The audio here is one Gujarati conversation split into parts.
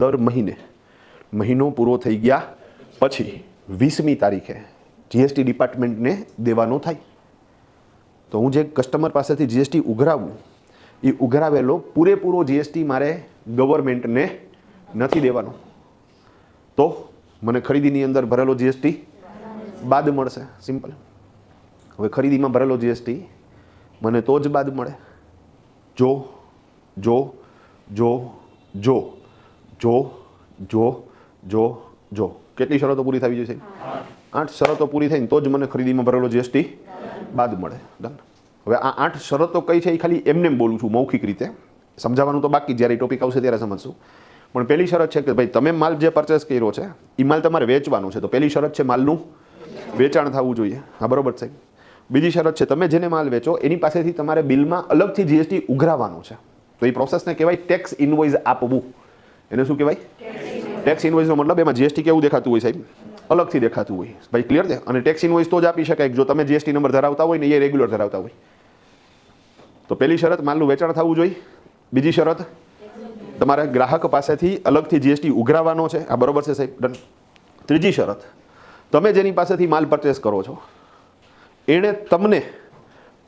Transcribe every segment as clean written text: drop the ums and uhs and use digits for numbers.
દર મહિનો પૂરો થઈ ગયા પછી 20મી તારીખે જીએસટી ડિપાર્ટમેન્ટને દેવાનો થાય. તો હું જે કસ્ટમર પાસેથી જીએસટી ઉઘરાવું એ ઉઘરાવેલો પૂરેપૂરો જીએસટી મારે ગવર્મેન્ટને નથી દેવાનો, તો મને ખરીદીની અંદર ભરેલો જીએસટી બાદ મળશે. સિમ્પલ. હવે ખરીદીમાં ભરેલો જીએસટી મને તો જ બાદ મળે જો જો જો જો જો જો જો જો કેટલી શરતો પૂરી થવી જોઈએ? 8 શરતો પૂરી થઈને તો જ મને ખરીદીમાં ભરેલો જીએસટી બાદ મળે. ડન. હવે આ 8 શરતો કઈ છે એ ખાલી એમને બોલું છું મૌખિક રીતે, સમજાવવાનું તો બાકી, જ્યારે ટોપિક આવશે ત્યારે સમજશું. પણ પહેલી શરત છે કે ભાઈ તમે માલ જે પરચેસ કર્યો છે એ માલ તમારે વેચવાનો છે, તો પહેલી શરત છે માલનું વેચાણ થવું જોઈએ. હા, બરોબર છે. બીજી શરત છે તમે જેને માલ વેચો એની પાસેથી તમારે બિલમાં અલગથી જીએસટી ઉઘરાવવાનું છે, તો એ પ્રોસેસને કહેવાય ટેક્સ ઇનવોઇસ આપવું. એને શું કહેવાય? ટેક્સ ઇનવોઇસનો મતલબ એમાં જીએસટી કેવું દેખાતું હોય સાહેબ? અલગથી દેખાતું હોય. ભાઈ ક્લિયર છે? અને ટેક્સ ઇનવોઇસ તો જ આપી શકાય જો તમે જીએસટી નંબર ધરાવતા હોય ને એ રેગ્યુલર ધરાવતા હોય. તો પહેલી શરત માલનું વેચાણ થવું જોઈએ. બીજી શરત તમારે ગ્રાહક પાસેથી અલગથી જીએસટી ઉઘરાવવાનો છે. આ બરોબર છે સાહેબ? ડન. ત્રીજી શરત તમે જેની પાસેથી માલ પરચેસ કરો છો એણે તમને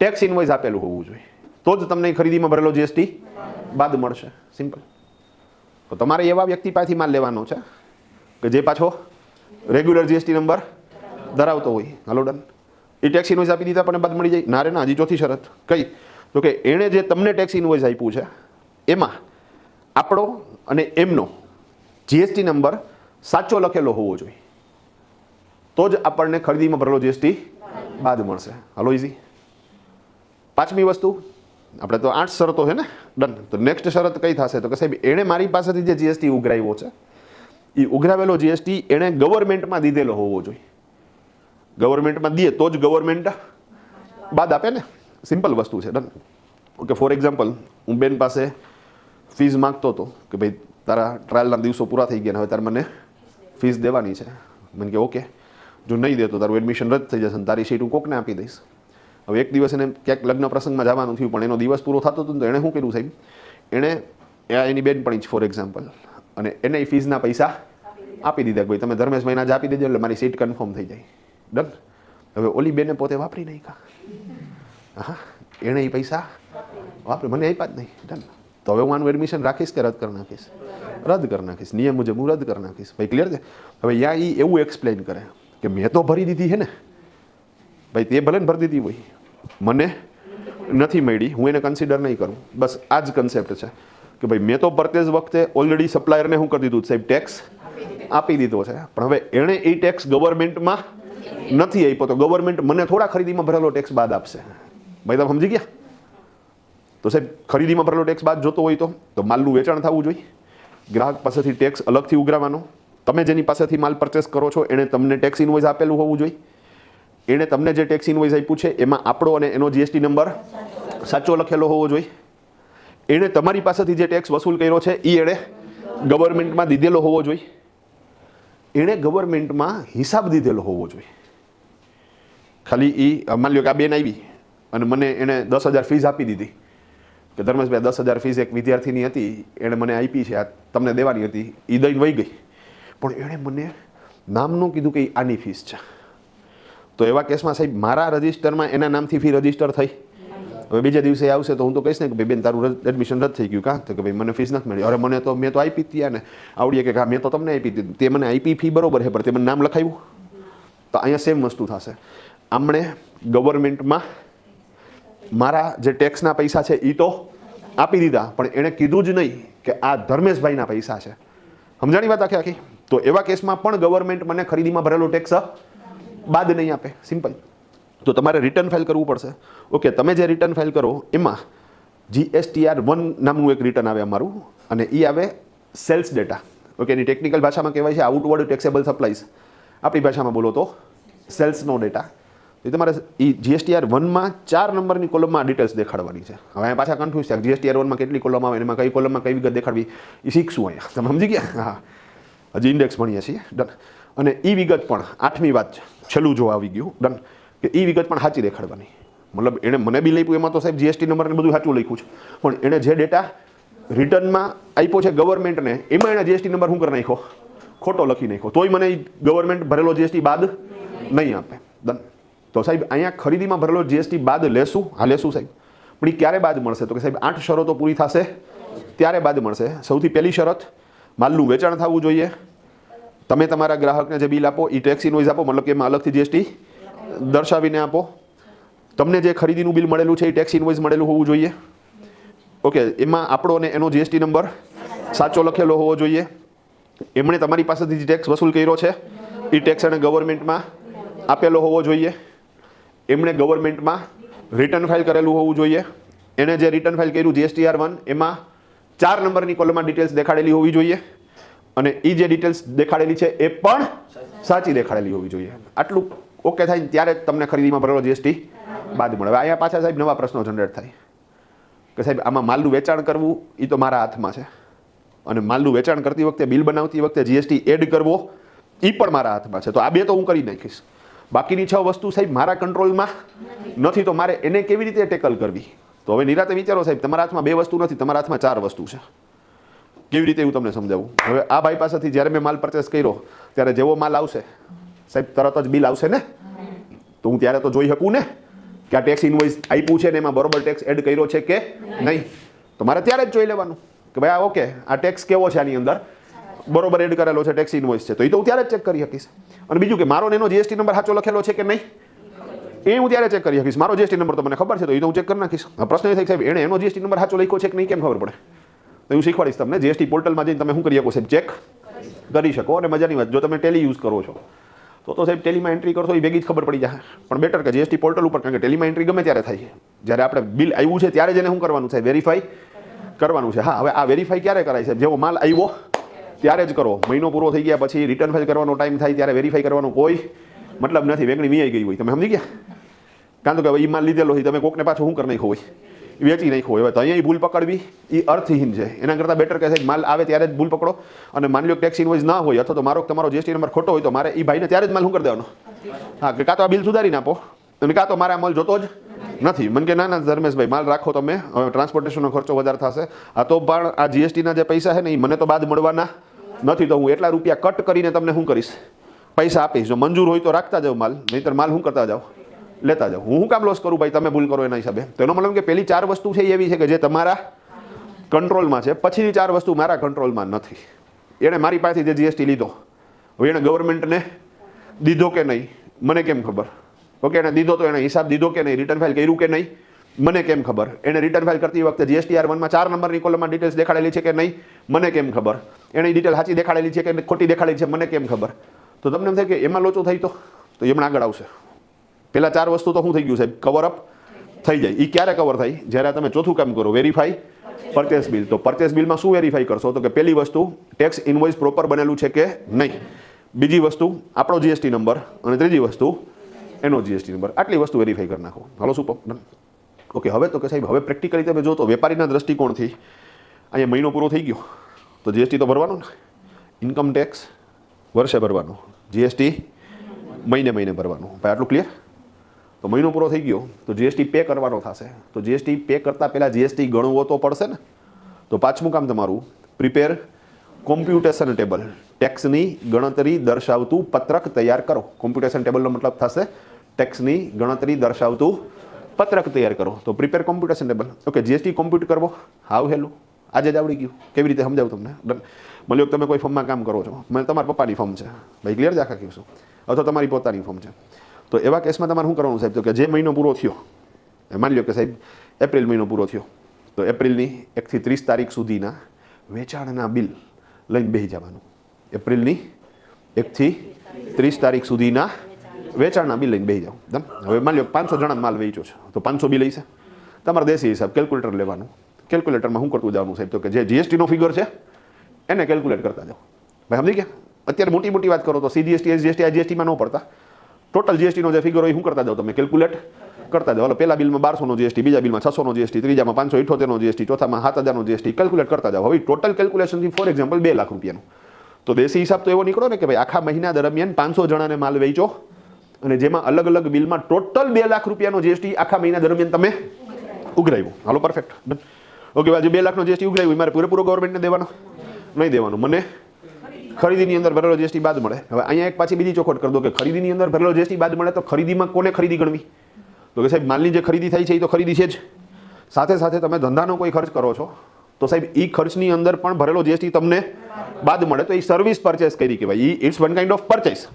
ટેક્સ ઇનવોઇસ આપેલું હોવું જોઈએ, તો જ તમને ખરીદીમાં ભરેલો જીએસટી બાદ મળશે. સિમ્પલ. તો તમારે એવા વ્યક્તિ પાસેથી માલ લેવાનો છે કે જે પાછો રેગ્યુલર જીએસટી નંબર ધરાવતો હોય. હાલો ડન. એ ટેક્સ ઇનવોઇસ આપી દીધા પણ બાદ મળી જાય? ના રે ના. હજી ચોથી શરત કઈ? તો કે એણે જે તમને ટેક્સ ઇનવોઇસ આપ્યું છે એમાં આપણો અને એમનો જીએસટી નંબર સાચો લખેલો હોવો જોઈએ, તો જ આપણને ખરીદીમાં ભરેલો જીએસટી બાદ મળશે. હાલો ઇઝી. પાંચમી વસ્તુ, આપણે તો 8 શરતો છે ને? ડન. તો નેક્સ્ટ શરત કઈ થશે? તો કે સાહેબ એણે મારી પાસેથી જે જીએસટી ઉઘરાવ્યો છે એ ઉઘરાવેલો જીએસટી એણે ગવર્મેન્ટમાં દીધેલો હોવો જોઈએ. ગવર્મેન્ટમાં દે તો જ ગવર્મેન્ટ બાદ આપે ને? સિમ્પલ વસ્તુ છે. ડન. ઓકે. ફોર એક્ઝામ્પલ, હું બેન પાસે ફીસ માગતો હતો કે ભાઈ તારા ટ્રાયલના દિવસો પૂરા થઈ ગયા, હવે તારે મને ફીસ દેવાની છે. મને કે ઓકે, જો નહીં દે તો તારું એડમિશન રદ થઈ જશે અને તારી સીટ હું કોકને આપી દઈશ. હવે એક દિવસ એને ક્યાંક લગ્ન પ્રસંગમાં જવાનું થયું પણ એનો દિવસ પૂરો થતો હતો તો એણે શું કર્યું સાહેબ? એણે એની બેનપણી જ ફોર એક્ઝામ્પલ, અને એને એ ફીસના પૈસા આપી દીધા. ભાઈ તમે ધર્મેશભાઈને જ આપી દેજો એટલે મારી સીટ કન્ફર્મ થઈ જાય. ડન. હવે ઓલી બેને પોતે વાપરી નાખ્યા. હા, એણે એ પૈસા વાપરે, મને આપ્યા જ નહીં. ડન. તો હવે હું આનું એડમિશન રાખીશ કે રદ કરી નાખીશ? રદ કરી નાખીશ. નિયમ મુજબ હું રદ કરી નાખીશ. ભાઈ ક્લિયર છે? હવે યા એ એવું એક્સપ્લેન કરે કે મેં તો ભરી દીધી છે ને. ભાઈ તે ભલે ને ભરી દીધી હોય, મને નથી મળી, હું એને કન્સિડર નહીં કરું. બસ આ જ કન્સેપ્ટ છે કે ભાઈ મેં તો પરચેઝ વખતે ઓલરેડી સપ્લાયરને શું કરી દીધું સાહેબ? ટેક્સ આપી દીધો છે, પણ હવે એણે એ ટેક્સ ગવર્મેન્ટમાં નથી આપ્યો, તો ગવર્મેન્ટ મને થોડા ખરીદીમાં ભરેલો ટેક્સ બાદ આપશે? ભાઈ તમે સમજી ગયા? તો સાહેબ ખરીદીમાં ભરેલો ટેક્સ બાદ જોતો હોય તો માલનું વેચાણ થવું જોઈએ, ગ્રાહક પાસેથી ટેક્સ અલગથી ઉઘરાવવાનો, તમે જેની પાસેથી માલ પરચેસ કરો છો એણે તમને ટેક્સ ઇનવોઇસ આપેલું હોવું જોઈએ, એણે તમને જે ટેક્સ ઇનવોઇસ આપ્યું છે એમાં આપણો અને એનો જીએસટી નંબર સાચો લખેલો હોવો જોઈએ, એણે તમારી પાસેથી જે ટેક્સ વસૂલ કર્યો છે એ એણે ગવર્મેન્ટમાં દીધેલો હોવો જોઈએ, એણે ગવર્મેન્ટમાં હિસાબ દીધેલો હોવો જોઈએ. ખાલી એ માની લો કે આ બેન આવી અને મને એણે 10,000 ફીસ આપી દીધી કે ધર્મેશભાઈ 10,000 ફીસ એક વિદ્યાર્થીની હતી, એણે મને આપી છે, આ તમને દેવાની હતી, એ દઈને વહી ગઈ, પણ એણે મને નામ ન કીધું કે આની ફીસ છે. તો એવા કેસમાં સાહેબ મારા રજિસ્ટરમાં એના નામથી ફી રજિસ્ટર થઈ. હવે બીજા દિવસે આવશે તો હું તો કહીશ ને કે ભાઈ બેન તારું એડમિશન રદ થઈ ગયું. કાં તો કે ભાઈ મને ફીસ નથી મળી. અરે મને તો મેં તો આપી હતી ને આવડીએ કે હા મેં તો તમને આપી હતી, તે મને આપી ફી બરોબર છે પણ તે મને નામ લખાવ્યું. તો અહીંયા સેમ વસ્તુ થશે. આમણે ગવર્મેન્ટમાં મારા જે ટેક્સના પૈસા છે એ તો આપી દીધા, પણ એણે કીધું જ નહીં કે આ ધર્મેશભાઈના પૈસા છે. સમજાણી વાત આખી આખી? તો એવા કેસમાં પણ ગવર્મેન્ટ મને ખરીદીમાં ભરેલો ટેક્સ બાદ નહીં આપે. સિમ્પલ. તો તમારે રિટર્ન ફાઇલ કરવું પડશે. ઓકે, તમે જે રિટર્ન ફાઇલ કરો એમાં GSTR1 નામનું એક રિટર્ન આવે અમારું, અને એ આવે સેલ્સ ડેટા. ઓકે, એની ટેકનિકલ ભાષામાં કહેવાય છે આઉટવર્ડ ટેક્સેબલ સપ્લાઈઝ, આપણી ભાષામાં બોલો તો સેલ્સનો ડેટા. એ તમારે એ GSTR1માં 4 નંબરની કોલમમાં ડિટેલ્સ દેખાડવાની છે. હવે અહીંયા પાછા કન્ફ્યુઝ છે GSTR1માં કેટલી કોલમ આવે, એમાં કઈ કોલમમાં કઈ વિગત દેખાડવી, એ શીખશું અહીંયા. તમે સમજી ગયા? હા, હજી ઇન્ડેક્સ ભણીએ છીએ. ડન. અને એ વિગત પણ 8મી વાત છે, છેલ્લું જો આવી ગયું. ડન. કે એ વિગત પણ સાચી દેખાડવાની. મતલબ એણે મને બિલ આપ્યું એમાં તો સાહેબ જીએસટી નંબર ને બધું સાચું લખ્યું છે, પણ એણે જે ડેટા રિટર્નમાં આપ્યો છે ગવર્મેન્ટને, એમાં એના જીએસટી નંબર શું કરી નાખ્યો? ખોટો લખી નાખ્યો. તોય મને ગવર્મેન્ટ ભરેલો જીએસટી બાદ નહીં આપે. ડન. તો સાહેબ અહીંયા ખરીદીમાં ભરેલો જીએસટી બાદ લેશું? હા લેશું સાહેબ. પણ એ ક્યારે બાદ મળશે? તો કે સાહેબ 8 શરતો પૂરી થશે ત્યારે બાદ મળશે. સૌથી પહેલી શરત, માલનું વેચાણ થવું જોઈએ. તમે તમારા ગ્રાહકને જે બિલ આપો એ ટેક્સ ઇનવોઇસ આપો, મતલબ કે એમાં અલગથી જીએસટી દર્શાવીને આપો. તમને જે ખરીદીનું બિલ મળેલું છે એ ટેક્સ ઇનવોઇસ મળેલું હોવું જોઈએ. ઓકે, એમાં આપણો ને એનો જીએસટી નંબર સાચો લખેલો હોવો જોઈએ. એમણે તમારી પાસેથી જે ટેક્સ વસૂલ કર્યો છે એ ટેક્સ એને ગવર્મેન્ટમાં આપેલો હોવો જોઈએ. એમણે ગવર્મેન્ટમાં રિટર્ન ફાઇલ કરેલું હોવું જોઈએ. એણે જે રિટર્ન ફાઇલ કર્યું GSTR1 એમાં 4 નંબરની કોલમમાં ડિટેલ્સ દેખાડેલી હોવી જોઈએ. અને એ જે ડિટેલ્સ દેખાડેલી છે એ પણ સાચી દેખાડેલી હોવી જોઈએ. આટલું ઓકે થાય ત્યારે જ તમને ખરીદીમાં ભરેલો જીએસટી બાદ મળે. હવે અહીંયા પાછા સાહેબ નવા પ્રશ્નો જનરેટ થાય કે સાહેબ આમાં માલનું વેચાણ કરવું એ તો મારા હાથમાં છે, અને માલનું વેચાણ કરતી વખતે બિલ બનાવતી વખતે જીએસટી એડ કરવો એ પણ મારા હાથમાં છે. તો આ બે તો હું કરી નાખીશ. બાકીની 6 વસ્તુ સાહેબ મારા કંટ્રોલમાં નથી, તો મારે એને કેવી રીતે ટેકલ કરવી? તો હવે નિરાતે વિચારો સાહેબ, તમારા હાથમાં 2 વસ્તુ નથી, તમારા હાથમાં 4 વસ્તુ છે. કેવી રીતે એવું તમને સમજાવું? હવે આ ભાઈ પાસેથી જ્યારે મેં માલ પરચેસ કર્યો ત્યારે જેવો માલ આવશે સાહેબ તરત જ બિલ આવશે ને, તો હું ત્યારે તો જોઈ શકું ને કે આ ટેક્સ ઇનવોઇસ આપ્યું છે ને એમાં બરોબર ટેક્સ એડ કર્યો છે કે નહીં. તો મારે ત્યારે જ જોઈ લેવાનું કે ભાઈ આ ઓકે, આ ટેક્સ કેવો છે, આની અંદર બરોબર એડ કરેલો છે, ટેક્સ ઇનવોઇસ છે, તો એ તો હું ત્યારે જ ચેક કરી શકીશ. અને બીજું કે મારો એનો જીએસટી નંબર સાચો લખેલો છે કે નહીં એ હું ત્યારે ચેક કરી શકીશ. મારો જીએસટી નંબર તો મને ખબર છે, તો એ તો હું ચેક કરી નાખીશ. પ્રશ્ન એ થાય સાહેબ એણે એનો જીએસટી નંબર સાચો લખ્યો છે કે નહીં કેમ ખબર પડે? તો હું શીખવાડીશ તમને. જીએસટી પોર્ટલમાં જઈને તમે શું કરી શકો સાહેબ? ચેક કરી શકો. અને મજાની વાત, જો તમે ટેલી યુઝ કરો છો તો સાહેબ ટેલીમાં એન્ટ્રી કરશો એ ભેગી જ ખબર પડી જાય. પણ બેટર કે જીએસટી પોર્ટલ ઉપર, કારણ કે ટેલીમાં એન્ટ્રી ગમે ત્યારે થાય, જ્યારે આપણે બિલ આવ્યું છે ત્યારે જ એને શું કરવાનું છે? વેરીફાઈ કરવાનું છે. હા, હવે આ વેરીફાઈ ક્યારે કરાય છે? જેવો માલ આવ્યો ત્યારે જ કરો. મહિનો પૂરો થઈ ગયા પછી રિટર્ન ફાઇલ કરવાનો ટાઈમ થાય ત્યારે વેરીફાઈ કરવાનો કોઈ મતલબ નથી. વેગણી વીઆઈ ગઈ હોય, તમે સમજી ગયા? કારણ કે એ માલ લીધેલો હોય તમે કોકને પાછો શું કરી નાખ્યો હોય? વેચી નાખ્યો હોય. તો અહીંયા ભૂલ પકડવી એ અર્થહીન છે. એના કરતાં બેટર કે સાહેબ માલ આવે ત્યારે જ ભૂલ પકડો. અને માની લો ટેક્સ ઇનવોઇસ ના હોય અથવા તો મારો તમારો જીએસટી નંબર ખોટો હોય તો મારે એ ભાઈને ત્યારે જ માલ શું કરી દેવાનો? હા, કે કાં તો આ બિલ સુધારીને આપો અને કાં તો મારે આ માલ જોતો જ નથી. મને કે ના ના ધર્મેશભાઈ માલ રાખો તમે, હવે ટ્રાન્સપોર્ટેશનનો ખર્ચો વધારે થશે. આ તો પણ આ જીએસટીના જે પૈસા છે ને એ મને તો બાદ મળવાના નથી, તો હું એટલા રૂપિયા કટ કરીને તમને શું કરીશ? પૈસા આપીશ. જો મંજૂર હોય તો રાખતા જાઓ માલ, નહીંતર માલ શું કરતા જાઓ? લેતા જાઓ. હું કામ લોસ કરું ભાઈ? તમે ભૂલ કરો એના હિસાબે. તો એનો મતલબ કે પહેલી 4 વસ્તુ છે એવી છે કે જે તમારા કંટ્રોલમાં છે, પછીની 4 વસ્તુ મારા કંટ્રોલમાં નથી. એણે મારી પાસેથી જે જીએસટી લીધો, હવે એણે ગવર્મેન્ટને દીધો કે નહીં મને કેમ ખબર? ઓકે, એણે દીધો તો એણે હિસાબ દીધો કે નહીં? રિટર્ન ફાઇલ કર્યું કે નહીં મને કેમ ખબર? એણે રિટર્ન ફાઇલ કરતી વખતે GSTR1માં 4 નંબરની કોલમમાં ડિટેલ્સ દેખાડેલી છે કે નહીં મને કેમ ખબર? એણે ડિટેલ સાચી દેખાડેલી છે કે ખોટી દેખાડેલી છે મને કેમ ખબર? તો તમને એમ થાય કે એમાં લોચો થાય તો એમણે આગળ આવશે. પેલા 4 વસ્તુ તો શું થઈ ગયું સાહેબ? કવર અપ થઈ જાય. એ ક્યારે કવર થાય? જ્યારે તમે ચોથું કામ કરો, વેરીફાઈ પરચેસ બિલ. તો પરચેસ બિલમાં શું વેરીફાઈ કરશો? તો કે પહેલી વસ્તુ ટેક્સ ઇનવોઇસ પ્રોપર બનેલું છે કે નહીં, બીજી વસ્તુ આપણો જીએસટી નંબર, અને ત્રીજી વસ્તુ એનો જીએસટી નંબર. આટલી વસ્તુ વેરીફાઈ કરી નાખો. હાલો સુપર. ઓકે, હવે તો કે સાહેબ હવે પ્રેક્ટિકલી તમે જો તો વેપારીના દ્રષ્ટિકોણથી અહીંયા મહિનો પૂરો થઈ ગયો તો જીએસટી તો ભરવાનો ને, ઇન્કમ ટેક્સ વર્ષે ભરવાનો, જીએસટી મહિને ભરવાનું. ભાઈ આટલું ક્લિયર? તો મહિનો પૂરો થઈ ગયો તો જીએસટી પે કરવાનો થશે. તો જીએસટી પે કરતાં પહેલાં જીએસટી ગણવો તો પડશે ને. તો 5મું કામ તમારું, પ્રિપેર કોમ્પ્યુટેશન ટેબલ. ટેક્સની ગણતરી દર્શાવતું પત્રક તૈયાર કરો. કોમ્પ્યુટેશન ટેબલનો મતલબ થશે ટેક્સની ગણતરી દર્શાવતું પત્રક તૈયાર કરો. તો prepare computation table. Okay, GST compute કરવો હાવ હેલું, આજે જ આવડી ગયું. કેવી રીતે સમજાવું તમને? ડન. મળી તમે કોઈ ફર્મમાં કામ કરો છો, મને તમારા પપ્પાની ફર્મ છે ભાઈ, ક્લિયર જ આખા કહીશું, અથવા તમારી પોતાની ફર્મ છે. તો એવા કેસમાં તમારે શું કરવાનું સાહેબ? તો કે જે મહિનો પૂરો થયો, માની લો કે સાહેબ એપ્રિલ મહિનો પૂરો થયો, તો એપ્રિલની 1 થી 30 તારીખ સુધીના વેચાણના બિલ લઈને બેસી જવાનું. એપ્રિલની 1 થી 30 તારીખ સુધીના વેચાણના બિલ લઈને બેસી જાઓ. હવે માની લો 500 જણા માલ વેચ્યો છે તો 500 બિલ હશે. તમારે દેશી હિસાબ કેલ્ક્યુલેટર લેવાનું. કેલ્ક્યુલેટરમાં શું કરતું જવાનું સાહેબ? તો કે જે જીએસટીનો ફિગર છે એને કેલ્ક્યુલેટ કરતા જાઓ. ભાઈ સમજી ગયા? અત્યારે મોટી વાત કરો તો CGST, SGST, IGSTમાં ન પડતા, ટોટલ જીએસટીનો જે ફિગર હોય શું કરતા જાઓ તમે? કેલ્ક્યુલેટ કરતા જાઓ. પહેલા બિલમાં 1200નો જીએસટી, બીજા બિલમાં 600નો જીએસટી, ત્રીજામાં 578નો જીએસટી, ચોથામાં 7000નો જીએસટી, કેલ્ક્યુલેટ કરતા જાઓ. હવે ટોટલ કેલ્ક્યુલેશનથી ફોર એક્ઝામ્પલ 2 લાખ રૂપિયાનું. તો દેશી હિસાબ તો એવો નીકળો ને કે ભાઈ આખા મહિના દરમિયાન 500 જણાને માલ વેચો અને જેમાં અલગ અલગ બિલમાં ટોટલ 2 લાખ રૂપિયાનો જીએસટી આખા મહિના દરમિયાન તમે ઉઘરાવ્યું. હાલો પરફેક્ટ. ઓકે, આજે 2 લાખનો જીએસટી ઉઘરાવ્યું, મારે પૂરેપૂરો ગવર્મેન્ટને દેવાનો નહીં દેવાનું, મને ખરીદીની અંદર ભરેલો જીએસટી બાદ મળે. હવે અહીંયા એક પાછી બીજી ચોખવટ કરી દો કે ખરીદીની અંદર ભરેલો જીએસટી બાદ મળે તો ખરીદીમાં કોને ખરીદી ગણવી? તો કે સાહેબ માલની જે ખરીદી થઈ છે એ તો ખરીદી છે જ, સાથે સાથે તમે ધંધાનો કોઈ ખર્ચ કરો છો તો સાહેબ એ ખર્ચની અંદર પણ ભરેલો જીએસટી તમને બાદ મળે તો એ સર્વિસ પરચેસ કરી કહેવાય. It's one kind of purchase.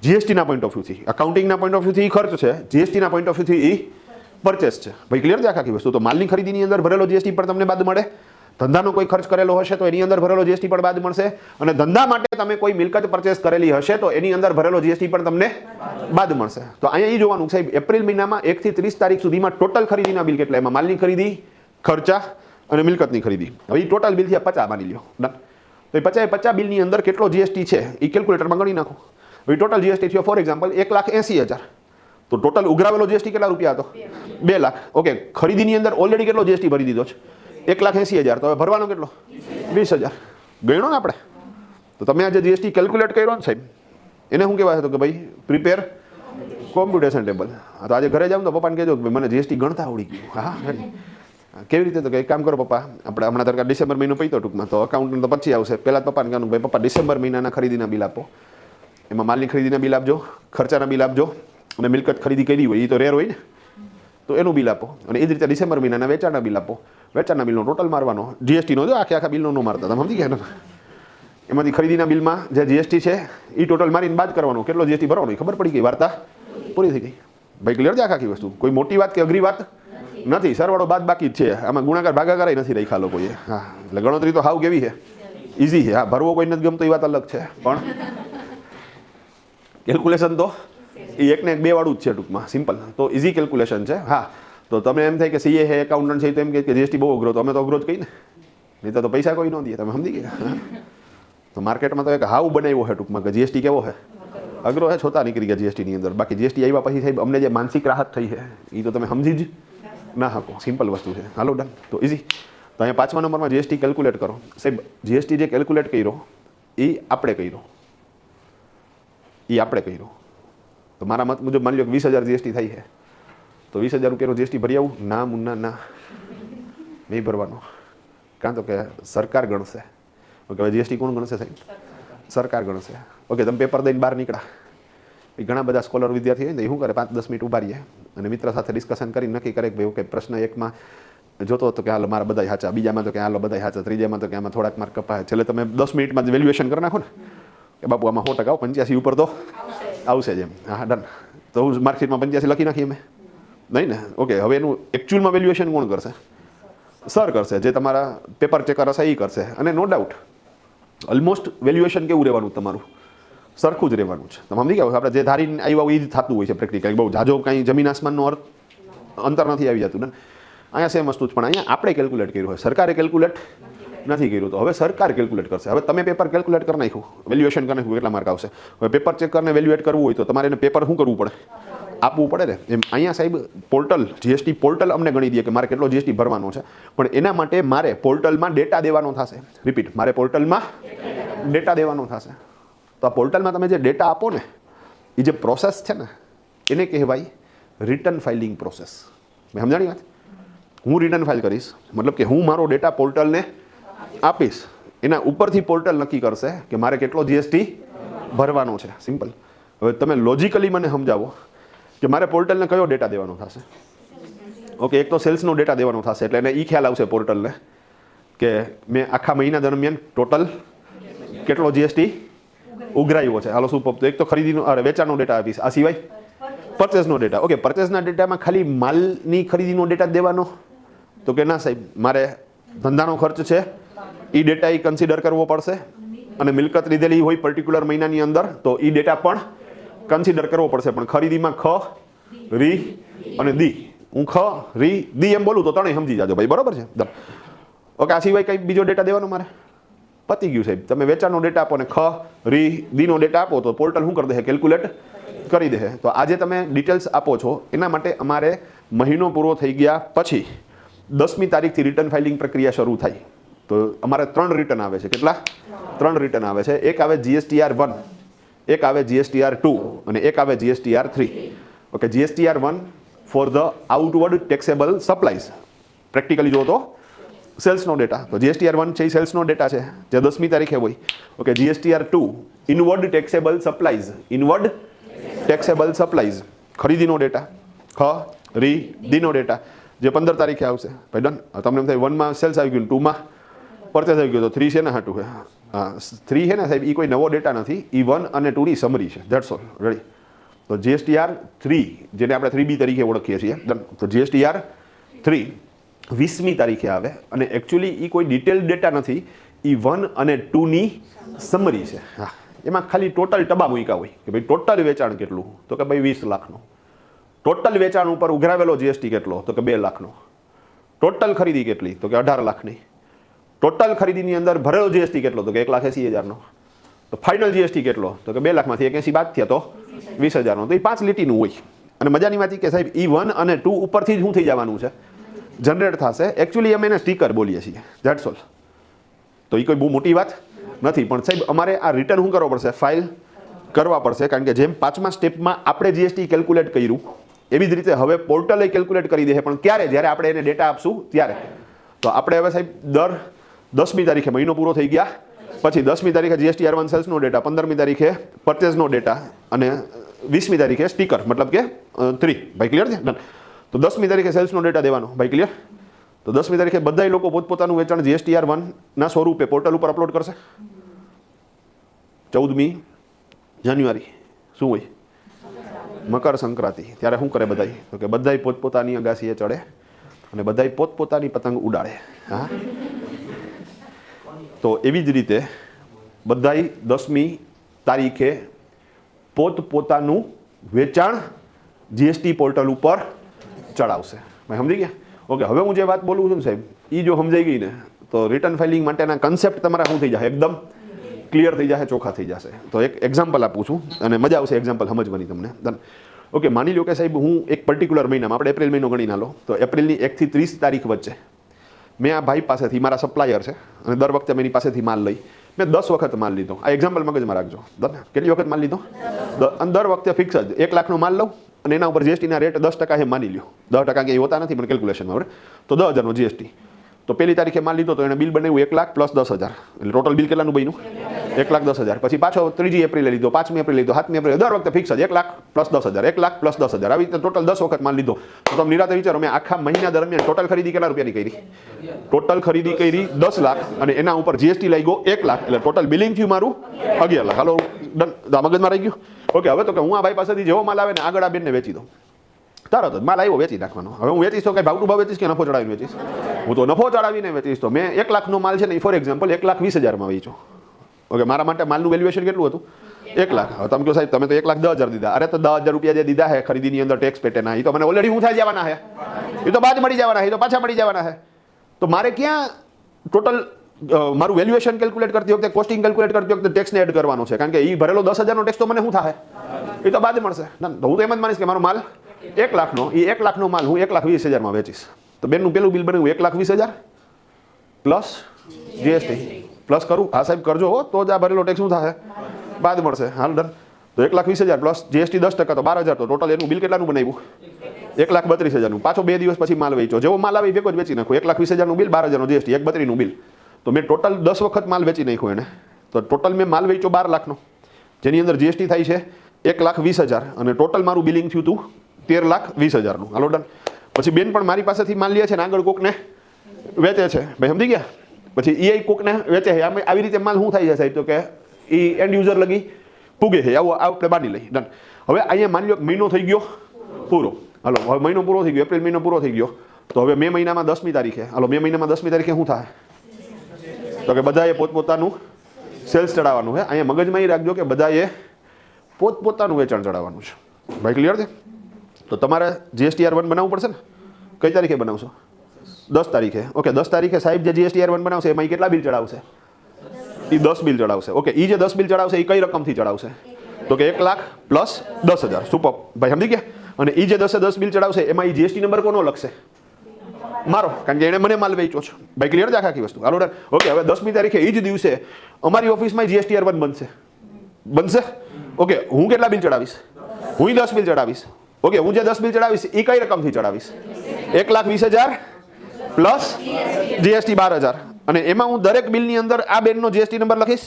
જીએસટીના પોઈન્ટ ઓફ વ્યૂથી, અકાઉન્ટિંગના પોઈન્ટ ઓફ વ્યૂથી એ ખર્ચ છે, જીએસટીના પોઈન્ટ ઓફ વ્યૂથી એ પરચેસ છે. ભાઈ ક્લિયર છે આખી વસ્તુ? તો માલની ખરીદીની અંદર ભરેલો જીએસટી પણ તમને બાદ મળે, ધંધાનો કોઈ ખર્ચ કરેલો હશે તો એની અંદર ભરેલો જીએસટી પણ બાદ મળશે, અને ધંધા માટે તમે કોઈ મિલકત પરચેસ કરેલી હશે તો એની અંદર ભરેલો જીએસટી પણ તમને બાદ મળશે. તો અહીંયા એ જોવાનું સાહેબ એપ્રિલ મહિનામાં 1 થી 30 તારીખ સુધીમાં ટોટલ ખરીદીના બિલ કેટલા, એમાં માલની ખરીદી, ખર્ચા અને મિલકતની ખરીદી. હવે એ ટોટલ બિલ થયા 50 માની લ્યો. ડન. તો એ 50 બિલની અંદર કેટલો જીએસટી છે એ કેલ્ક્યુલેટરમાં ગણી નાખો. હવે ટોટલ જીએસટી થયો ફોર એક્ઝામ્પલ 1,80,000. તો ટોટલ ઉઘરાવેલો જીએસટી કેટલા રૂપિયા હતો? 2 લાખ. ઓકે, ખરીદીની અંદર ઓલરેડી કેટલો જીએસટી ભરી દીધો છે? 1,80,000. તો હવે ભરવાનો કેટલો? 20,000. ગણ્યો ને આપણે? તો તમે આજે જીએસટી કેલ્ક્યુલેટ કર્યો ને સાહેબ, એને શું કહેવાય? તો કે ભાઈ પ્રિપેર કોમ્પ્યુટેશન ટેબલ. તો આજે ઘરે જાવ તો પપ્પાને કહેજો કે મને જીએસટી ગણતા આવડી ગયું. હા, કેવી રીતે? તો કે એક કામ કરો પપ્પા, આપણે હમણાં તરકા ડિસેમ્બર મહિનો પૈતો ટૂંકમાં, તો અકાઉન્ટ તો પછી આવશે. પહેલાં પપ્પાને કહેવાનું ભાઈ પપ્પા ડિસેમ્બર મહિનાના ખરીદીના બિલ આપો, એમાં માલની ખરીદીના બિલ આપજો, ખર્ચાના બિલ આપજો, અને મિલકત ખરીદી કરી હોય એ તો રેર હોય ને તો એનું બિલ આપો, અને એ જ રીતે ડિસેમ્બર મહિનાના વેચાણના બિલ આપો. વેચાણના બિલનો ટોટલ મારવાનો, જીએસટીનો જો આખા બિલનો ન મારતા, તમે સમજી ગયા ને? એમાંથી ખરીદીના બિલમાં જે જીએસટી છે એ ટોટલ મારીને બાદ કરવાનો, કેટલો જીએસટી ભરવાનો ખબર પડી ગઈ, વાર્તા પૂરી થઈ ગઈ. ભાઈ ક્લિયર છે આખી વસ્તુ? કોઈ મોટી વાત કે અઘરી વાત નથી, સરવાળો બાદ બાકી જ છે, આમાં ગુણાકાર ભાગાકાર નથી રાખ્યા લોકોએ. હા, એટલે ગણતરી તો હાવ કેવી છે, ઇઝી છે. હા, ભરવો કોઈ નથી ગમતો એ વાત અલગ છે, પણ કેલ્ક્યુલેશન તો એ 1 ને 2 વાળું જ છે ટૂંકમાં, સિમ્પલ. તો ઇઝી કેલ્ક્યુલેશન છે. હા, તો તમે એમ થાય કે સીએ છે, એકાઉન્ટન્ટ છે, તો એમ કે જીએસટી બહુ અઘરો, તો અમે તો અઘરો જ કહીને, નહીં તો પૈસા કોઈ ન દે. તમે સમજી ગયા? તો માર્કેટમાં તો એક હાવ બનાવ્યો છે ટૂંકમાં કે જીએસટી કેવો છે, અઘરો છે, છોતા નીકળી ગયા જીએસટીની અંદર. બાકી જીએસટી આવ્યા પછી સાહેબ અમને જે માનસિક રાહત થઈ છે એ તો તમે સમજી જ ના શકો, સિમ્પલ વસ્તુ છે. હાલો ડન. તો ઇઝી. તો અહીંયા 5મા નંબરમાં જીએસટી કેલ્ક્યુલેટ કરો. સાહેબ જીએસટી જે કેલ્ક્યુલેટ કર્યો એ આપણે કર્યો, તો મારા મત મુજબ માની લો કે 20,000 જીએસટી થાય છે, તો 20,000 રૂપિયાનો જીએસટી ભરી આવું? ના મુન્ના ના, નહીં ભરવાનો. કાં તો કે સરકાર ગણશે. ઓકે, હવે જીએસટી કોણ ગણશે સાહેબ? સરકાર ગણશે. ઓકે, તમે પેપર દઈને બહાર નીકળ્યા, એ ઘણા બધા સ્કોલર વિદ્યાર્થી હોય ને, એ શું કરે 5-10 મિનિટ ઉભા રહીએ અને મિત્ર સાથે ડિસ્કશન કરી નક્કી કરે કે ભાઈ ઓકે પ્રશ્ન 1માં જોતો હતો કે હાલો મારા બધા સાચા, બીજામાં તો કે હાલો બધા સાચા, ત્રીજામાં તો કે આમાં થોડાક માર્ક કપાય. છેલ્લે તમે 10 મિનિટમાં જ વેલ્યુએશન કરી નાખો ને કે બાપુ આમાં 100% 85 ઉપર તો આવશે જ એમ. હા ડન. તો હું માર્કશીટમાં 85 લખી નાખીએ અમે? નહીં ને? ઓકે, હવે એનું એકચ્યુઅલમાં વેલ્યુએશન કોણ કરશે? સર કરશે, જે તમારા પેપર ચેકર હશે એ કરશે. અને નો ડાઉટ ઓલમોસ્ટ વેલ્યુએશન કેવું રહેવાનું તમારું? સરખું જ રહેવાનું છે. તમે સમજી ગયા? આપણે જે ધારીને આવ્યા હોય એ જ થતું હોય છે પ્રેક્ટિકલી. બહુ જાજો કાંઈ જમીન આસમાનનો અંતર નથી આવી જતું ને. અહીંયા સેમ વસ્તુ જ, પણ અહીંયા આપણે કેલ્ક્યુલેટ કર્યું હોય, સરકારે કેલ્ક્યુલેટ નથી કર્યું. તો હવે સરકાર કેલ્ક્યુલેટ કરશે. હવે તમે પેપર કેલ્ક્યુલેટ કરી નાખ્યું, વેલ્યુએશન કરી નાખ્યું, કેટલા માર્ક આવશે. હવે પેપર ચેકરને વેલ્યુએટ કરવું હોય તો તમારે એને પેપર શું કરવું પડે? આપવું પડે ને. એમ અહીંયા સાહેબ પોર્ટલ, જીએસટી પોર્ટલ અમને ગણી દે કે મારે કેટલો જીએસટી ભરવાનો છે, પણ એના માટે મારે પોર્ટલમાં ડેટા દેવાનો થશે. રિપીટ, મારે પોર્ટલમાં ડેટા દેવાનો થશે. તો આ પોર્ટલમાં તમે જે ડેટા આપો ને, એ જે પ્રોસેસ છે ને એને કહેવાય રિટર્ન ફાઇલિંગ પ્રોસેસ. મેં સમજાણી વાત? હું રિટર્ન ફાઇલ કરીશ, મતલબ કે હું મારો ડેટા પોર્ટલને આપીશ, એના ઉપરથી પોર્ટલ નક્કી કરશે કે મારે કેટલો જીએસટી ભરવાનો છે. સિમ્પલ. હવે તમે લોજિકલી મને સમજાવો કે મારે પોર્ટલને કયો ડેટા દેવાનો થશે? ઓકે, એક તો સેલ્સનો ડેટા દેવાનો થશે, એટલે એને એ ખ્યાલ આવશે પોર્ટલને કે મેં આખા મહિના દરમિયાન ટોટલ કેટલો જીએસટી ઉઘરાવ્યો છે. હાલો શું તો એક તો ખરીદીનો વેચાણનો ડેટા આપીશ, આ સિવાય પરચેસનો ડેટા. ઓકે, પરચેસના ડેટામાં ખાલી માલની ખરીદીનો ડેટા દેવાનો? તો કે ના સાહેબ, મારે ધંધાનો ખર્ચ છે એ ડેટા એ કન્સિડર કરવો પડશે, અને મિલકત લીધેલી હોય પર્ટિક્યુલર મહિનાની અંદર તો એ ડેટા પણ કન્સિડર કરવો પડશે. પણ ખરીદીમાં ખ, રી અને દી, હું ખ, રી, દી એમ બોલું તો ત્રણેય સમજી જાજો ભાઈ, બરોબર છે? ઓકે, આ સિવાય કંઈ બીજો ડેટા દેવાનો મારે? પતી ગયું સાહેબ. તમે વેચાણનો ડેટા આપો ને ખ, રી, દીનો ડેટા આપો તો પોર્ટલ શું કરી દે? કેલ્ક્યુલેટ કરી દે. તો આજે તમે ડિટેલ્સ આપો છો એના માટે અમારે મહિનો પૂરો થઈ ગયા પછી 10મી તારીખથી રિટર્ન ફાઇલિંગ પ્રક્રિયા શરૂ થાય. તો અમારે 3 રિટર્ન આવે છે. કેટલા? 3 રિટર્ન આવે છે. એક આવે GSTR1, એક આવે GSTR2 અને એક આવે GSTR3. Okay, GSTR1 for the outward taxable supplies. Practically જો તો સેલ્સનો ડેટા. તો GSTR1 છે એ સેલ્સનો ડેટા છે જે 10મી તારીખે હોય. Okay, GSTR2 inward taxable supplies, inward taxable supplies ખરીદીનો ડેટા, ખરીદીનો ડેટા જે 15 તારીખે આવશે. ભાઈ ડન. તમને એમ થાય 1માં સેલ્સ આવી ગયું, 2માં પરચેસ આવી ગયો, તો 3 છે ને હાટું છે. હા 3 છે ને સાહેબ, એ કોઈ નવો ડેટા નથી, એ 1 અને 2ની સમરી છે. That's all. રેડી. તો GSTR3 જેને આપણે 3B તરીકે ઓળખીએ છીએ. ડન. તો GSTR3 20મી તારીખે આવે અને એકચ્યુઅલી એ કોઈ ડિટેલ ડેટા નથી, એ 1 અને 2ની સમરી છે. હા, એમાં ખાલી ટોટલ ટબા મૂક્યા હોય કે ભાઈ ટોટલ વેચાણ કેટલું, તો કે ભાઈ 20 લાખનું. ટોટલ વેચાણ ઉપર ઉઘરાવેલો GST કેટલો, તો કે 2 લાખનો. ટોટલ ખરીદી કેટલી, તો કે 18 લાખની. ટોટલ ખરીદીની અંદર ભરેલો GST કેટલો, તો કે 1,80,000નો. તો ફાઇનલ GST કેટલો, તો કે 2 લાખમાંથી 81 બાદ થયા તો 20,000નો. તો એ 5 લીટીનું હોય. અને મજાની વાત કે સાહેબ એ 1 અને 2 ઉપરથી જ શું થઈ જવાનું છે, જનરેટ થશે. એકચ્યુઅલી અમે એને સ્ટીકર બોલીએ છીએ. That's all. તો એ કોઈ બહુ મોટી વાત નથી, પણ સાહેબ અમારે આ રિટર્ન શું કરવો પડશે, ફાઇલ કરવા પડશે. કારણ કે જેમ 5મા સ્ટેપમાં આપણે GST કેલ્ક્યુલેટ કર્યું એવી જ રીતે હવે પોર્ટલે કેલ્ક્યુલેટ કરી દે. પણ ક્યારે, જ્યારે આપણે એને ડેટા આપશું ત્યારે. તો આપણે હવે સાહેબ દર 10મી તારીખે મહિનો પૂરો થઈ ગયા પછી 10મી તારીખે GSTR1 સેલ્સનો ડેટા, 15મી તારીખે પરચેઝનો ડેટા અને 20મી તારીખે સ્ટીકર, મતલબ કે 3. ભાઈ ક્લિયર છે? ડન. તો 10મી તારીખે સેલ્સનો ડેટા દેવાનો. ભાઈ ક્લિયર? તો 10મી તારીખે બધા લોકો પોતપોતાનું વેચાણ GSTR1ના સ્વરૂપે પોર્ટલ ઉપર અપલોડ કરશે. 14મી જાન્યુઆરી શું હોય, મકર સંક્રાંતિ. ત્યારે શું કરે બધાય, તો કે બધાય પોતપોતાની અગાસીએ ચડે અને બધાય પોતપોતાની પતંગ ઉડાડે. હા, તો એવી જ રીતે બધાય 10મી તારીખે પોતપોતાનું વેચાણ GST પોર્ટલ ઉપર ચડાવશે. ભાઈ સમજી ગયા? ઓકે, હવે હું જે વાત બોલું છું ને સાહેબ, એ જો સમજાઈ ગઈ ને તો રિટર્ન ફાઇલિંગ માટેના કન્સેપ્ટ તમારા શું થઈ જશે, એકદમ ક્લિયર થઈ જશે, ચોખ્ખા થઈ જશે. તો એક એક્ઝામ્પલ આપું છું અને મજા આવશે એક્ઝામ્પલ સમજવાની તમને. ઓકે, માની લો કે સાહેબ હું એક પર્ટિક્યુલર મહિનામાં, આપણે એપ્રિલ મહિનો ગણી ના લો, તો એપ્રિલની 1 થી 30 તારીખ વચ્ચે મેં આ ભાઈ પાસેથી, મારા સપ્લાયર છે અને દર વખતે મેં એની પાસેથી માલ લઈ, મેં 10 વખત માલ લીધો. આ એક્ઝામ્પલ મગજમાં રાખજો. કેટલી વખત માલ લીધો? દર વખતે ફિક્સ જ 1 લાખનો માલ લઉં અને એના ઉપર GSTના રેટ 10% માની લ્યો. 10% કંઈ હોતા નથી પણ કેલ્ક્યુલેશનમાં, બરાબર? તો 10,000નો GST. તો પહેલી તારીખે માલ લીધો તો એને બિલ બનાવ્યું 1 લાખ પ્લસ 10,000, એટલે ટોટલ બિલ કેટલાનું બન્યું? 1,10,000. પછી પાછો 3જી એપ્રિલે લીધો, 5મી એપ્રિલે લીધો, 7મી એપ્રિલે, દર વખતે ફિક્સ જ 1 લાખ પ્લસ 10,000, 1 લાખ પ્લસ 10,000. આવી રીતે ટોટલ 10 વખત માલ લીધો. તો તમે નિરાતે વિચારો, મેં આખા મહિના દરમિયાન ટોટલ ખરીદી કેટલા રૂપિયાની કરી? ટોટલ ખરીદી કરી 10 લાખ અને એના ઉપર GST લાગ્યો 1 લાખ, એટલે ટોટલ બિલિંગ થયું મારું 11 લાખ. હાલો ડન, મગજમાં રહી ગયું? ઓકે, હવે તો કે હું આ ભાઈ પાસેથી જેવો માલ આવે ને આગળ આ બેનને વેચી દઉં. તરત જ માલ આવ્યો વેચી નાખવાનો. હવે હું વેચીશ તો કઈ ભાવ ટુ ભાવ વેચીશ કે નફો ચડાવીને વેચીશ? હું તો નફો ચડાવીને વેચીશ. તો મેં 1 લાખનો માલ છે ને, ફોર એક્ઝામ્પલ 1,20,000માં વેચો. ઓકે, મારા માટે માલનું વેલ્યુએશન કેટલું હતું? 1 લાખ. હવે તમે કહો સાહેબ તમે તો 1,10,000 દીધા. અરે તો 10,000 રૂપિયા જે દીધા હે ખરીદીની અંદર ટેક્સ પેટેના, એ તો મને ઓલરેડી હું થઈ જવાના હે, એ તો બાદ મળી જવાના હે, એ તો પાછા મળી જવાના હે. તો મારે ક્યાં ટોટલ મારું વેલ્યુએશન કેલ્ક્યુલેટ કરતી વખતે, કોસ્ટિંગ કેલ્ક્યુલેટ કરતી વખતે ટેક્સને એડ કરવાનો છે? કારણ કે એ ભરેલો 10,000નો ટેક્સ તો મને શું થાય, એ તો બાદ મળશે. તો હું તો એમ જ માનીશ કે મારો માલ 1 લાખનો, એ 1 લાખનો માલ હું 1,20,000માં વેચીશ. તો બેનનું પેલું બિલ બનાવ્યું 1,20,000 પ્લસ GST પ્લસ કરું. હા સાહેબ કરજો હો, તો જ આ ભરેલો ટેક્સ શું થાય, બાદ મળશે. હાલ ડન. તો 1,20,000 પ્લસ GST 10%, તો 12,000. તો ટોટલ એનું બિલ કેટલાનું બનાવ્યું? 1,32,000નું. પાછો 2 દિવસ પછી માલ વેચો, જેવો માલ આવે ભેગો જ વેચી નાખો. 1,20,000નું બિલ, 12,000નો GST, 1,32,000નું બિલ. તો મેં ટોટલ 10 વખત માલ વેચી નાખ્યો એને. તો ટોટલ મેં માલ વેચ્યો 12 લાખનો, જેની અંદર GST થાય છે 1,20,000 અને ટોટલ મારું બિલિંગ થયું હતું 13,20,000નું. હાલો ડન. પછી બેન પણ મારી પાસેથી માલ લે છે ને આગળ કોકને વેચે છે. ભાઈ સમજી ગયા? પછી એ કોકને વેચે છે. આવી રીતે માલ શું થાય છે સાહેબ, તો કે એ એન્ડ યુઝર લગી પૂગે છે. આવું આપણે બાંધી લઈ. ડન. હવે અહીંયા માની લો મહિનો થઈ ગયો પૂરો. હાલો હવે મહિનો પૂરો થઈ ગયો, એપ્રિલ મહિનો પૂરો થઈ ગયો. તો હવે મે મહિનામાં 10મી તારીખે, હાલો મે મહિનામાં 10મી તારીખે શું થાય, તો કે બધાએ પોતપોતાનું સેલ્સ ચડાવવાનું છે. અહીંયા મગજમાં એ રાખજો કે બધાએ પોતપોતાનું વેચાણ ચડાવવાનું છે. ભાઈ ક્લિયર છે? તો તમારે GSTR1 બનાવવું પડશે ને. કઈ તારીખે બનાવશો? 10 તારીખે. ઓકે, 10 તારીખે સાહેબ જે GSTR1 બનાવશે એમાં કેટલા બિલ ચડાવશે? એ 10 બિલ ચડાવશે. ઓકે, એ જે 10 બિલ ચડાવશે એ કઈ રકમથી ચડાવશે? તો કે 1 લાખ પ્લસ 10,000. સુપર. ભાઈ સમજી ગયા? અને એ જે 10 બિલ ચડાવશે એમાં એ GST નંબર કોનો લખશે? મારો, કારણ કે એને મને માલ વેચ્યો છે. ભાઈ ક્લિયર છે આખી વસ્તુ? હાલો ડન. ઓકે, હવે 10મી તારીખે એ જ દિવસે અમારી ઓફિસમાં GSTR1 બનશે. ઓકે, હું કેટલા બિલ ચડાવીશ? હું 10 બિલ ચડાવીશ. ઓકે, હું જે 10 બિલ ચડાવીશ એ કઈ રકમથી ચડાવીશ? 1,20,000 પ્લસ જીએસટી 12,000 અને એમાં હું દરેક બિલની અંદર આ બેનનો જીએસટી નંબર લખીશ.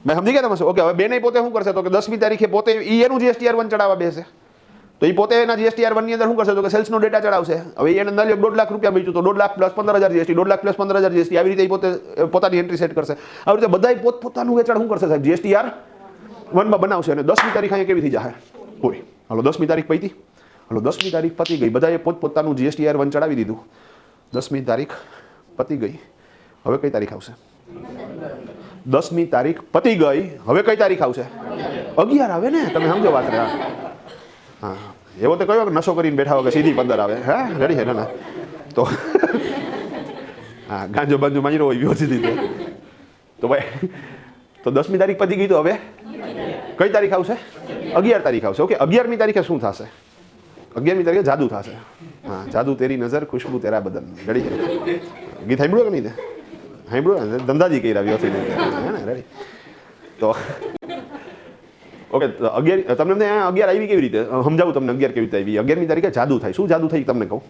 મેં સમજી ગયા તમે? ઓકે, હવે બેને પોતે શું કરશે તો કે 10મી તારીખે પોતે એનું GSTR1 ચડાવવા બેસે તો એ પોતે એના GSTR1 ની અંદર શું કરશે તો કે સેલ્સનો ડેટા ચડાવશે. હવે એને અંદર 1.5 લાખ રૂપિયા બચ્યું તો 1.5 lakh plus 15,000 GST, 1.5 lakh plus 15,000 GST, આવી રીતે પોતે પોતાની એન્ટ્રી સેટ કરશે. આવી રીતે બધા પોતપોતાનું વેચાણ શું કરશે સાહેબ GSTR1 માં બનાવશે અને 10મી તારીખ અહીંયા કેવી થઈ જાય પૂરી. હાલો 10મી તારીખ પતી. હાલો 10મી તારીખ પતી ગઈ, બધાએ પોતપોતાનું GSTR1 ચડાવી દીધું. 10મી તારીખ પતી ગઈ, હવે કઈ તારીખ આવશે? 10મી તારીખ પતી ગઈ, હવે કઈ તારીખ આવશે? 11 આવે ને, તમે સમજો વાત. હા, એવો તો કયો કે નશો કરીને બેઠા હોય કે સીધી 15 આવે. હા, રેડી છે ને? તો હા, ગાંજો બાંજો મારી હોય વ્યવસ્થિત રીતે. તો ભાઈ, તો 10મી તારીખ પતી ગઈ, તો હવે કઈ તારીખ આવશે? 11 તારીખ આવશે. ઓકે, 11મી તારીખે શું થશે? 11મી તારીખે જાદુ થશે. હા, જાદુ તેરી નજર, ખુશ્બુ તેરા બદન. રેડી છે? ગીત સાંભળ્યું કે નહીં? સાંભળ્યું? ધંધાજી કર્યા વ્યવસ્થિત હે ને? રેડી? તો ઓકે, 11 તમને 11 આવી કેવી રીતે સમજાવું તમને? 11 કેવી રીતે આવી? 11મી તારીખે જાદુ થાય. શું જાદુ થઈ તમને કહું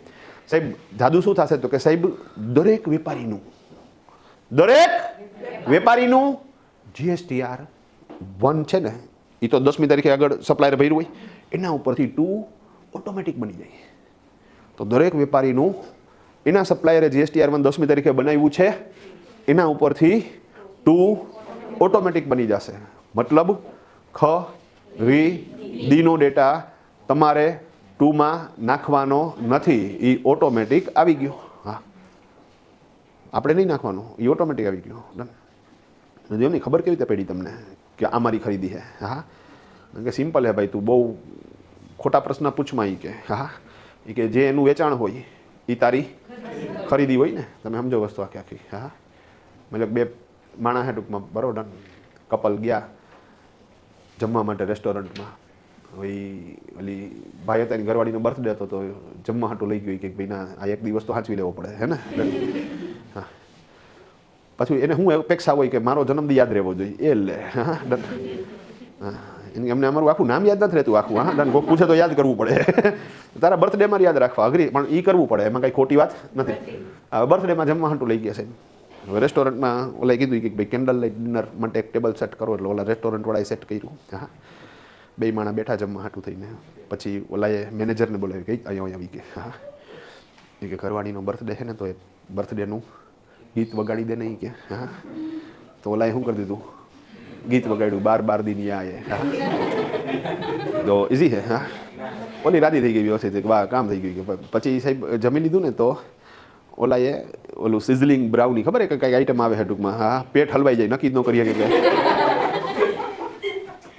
સાહેબ? જાદુ શું થશે તો કે સાહેબ દરેક વેપારીનું GSTR1 છે ને, એ તો 10મી તારીખે આગળ સપ્લાયર ભર્યું હોય એના ઉપરથી 2 ઓટોમેટિક બની જાય. તો દરેક વેપારીનું એના સપ્લાયરે GSTR1 10મી તારીખે બનાવ્યું છે એના ઉપરથી 2 ઓટોમેટિક બની જશે. મતલબ ડીનો ડેટા તમારે 2માં નાખવાનો નથી, એ ઓટોમેટિક આવી ગયો. હા, આપણે નહીં નાખવાનું, એ ઓટોમેટિક આવી ગયો. ડન. એમની ખબર કેવી રીતે પડી તમને કે આ મારી ખરીદી છે? હા, કે સિમ્પલ હે ભાઈ, તું બહુ ખોટા પ્રશ્ન પૂછમાં. એ કે હા, એ કે જે એનું વેચાણ હોય એ તારી ખરીદી હોય ને. તમે સમજો વસ્તુ આખી આખી. હા, મતલબ બે માણસ હે ટૂંકમાં, બરોબર? કપલ ગયા જમવા માટે રેસ્ટોરન્ટમાં. ઓલી ભાઈ હતા, એની ઘરવાળીનો બર્થડે હતો તો જમવા હાટું લઈ ગયો કે ભાઈ ના, આ એક દિવસ તો સાચવી લેવો પડે હે ને. હા, પછી એને શું અપેક્ષા હોય કે મારો જન્મદિન યાદ રહેવો જોઈએ, એ લે. હા, ડન. હા, એમને અમારું આખું નામ યાદ નથી રહેતું આખું. હા, ડન. કોઈ પૂછે તો યાદ કરવું પડે. તારા બર્થડેમાં યાદ રાખવા અઘરી, પણ એ કરવું પડે, એમાં કઈ ખોટી વાત નથી. હવે બર્થડેમાં જમવા હાટું લઈ ગયા છે. હવે રેસ્ટોરન્ટમાં ઓલા કીધું કે ભાઈ કેન્ડલ લાઇટ ડિનર માટે એક ટેબલ સેટ કરો, એટલે ઓલા રેસ્ટોરન્ટવાળાએ સેટ કર્યું. હા, 2 માણસ બેઠા જમવા હાટું થઈને. પછી ઓલાએ મેનેજરને બોલાવી કે અહીંયા આવી કે હા, એ કે ઘરવાળીનો બર્થડે છે ને, તો એ બર્થડેનું ગીત વગાડી દે નહીં કે. હા, તો ઓલાએ શું કરી દીધું? ગીત વગાડ્યું, 12 દિન યાએ. હા, તો ઇઝી છે. હા, ઓલી રાજી થઈ ગઈ વ્યવસ્થિત, વાહ કામ થઈ ગયું. કે પછી સાહેબ જમી લીધું ને, તો ઓલાએ ઓલું સિઝલિંગ બ્રાઉની, ખબર છે કે કઈ આઈટમ આવે છે ટૂંકમાં. હા, પેટ હલવાઈ જાય, નક્કી જ ન કરીએ કે